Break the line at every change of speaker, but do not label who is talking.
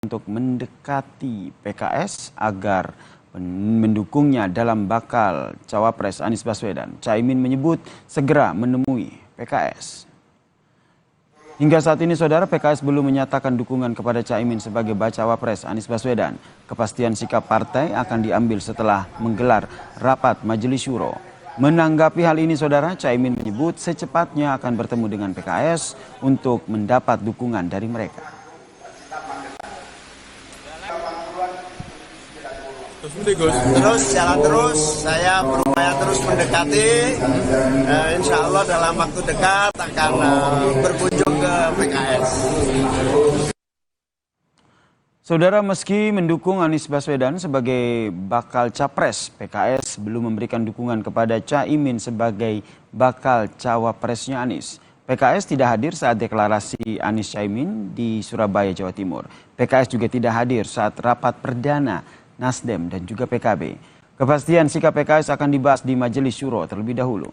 untuk mendekati PKS agar mendukungnya dalam bakal cawapres Anies Baswedan. Caimin menyebut segera menemui PKS. Hingga saat ini, saudara, PKS belum menyatakan dukungan kepada Caimin sebagai bacawa pres Anies Baswedan. Kepastian sikap partai akan diambil setelah menggelar rapat Majelis Syuro. Menanggapi hal ini, saudara, Caimin menyebut secepatnya akan bertemu dengan PKS untuk mendapat dukungan dari mereka.
Terus jalan terus, saya berupaya terus mendekati. Insya Allah dalam waktu dekat akan berkunjung ke PKS.
Saudara, meski mendukung Anies Baswedan sebagai bakal capres, PKS belum memberikan dukungan kepada Caimin sebagai bakal cawapresnya Anies. PKS tidak hadir saat deklarasi Anies Caimin di Surabaya, Jawa Timur. PKS juga tidak hadir saat rapat perdana Nasdem dan juga PKB. Kepastian sikap PKS akan dibahas di Majelis Syuro terlebih dahulu.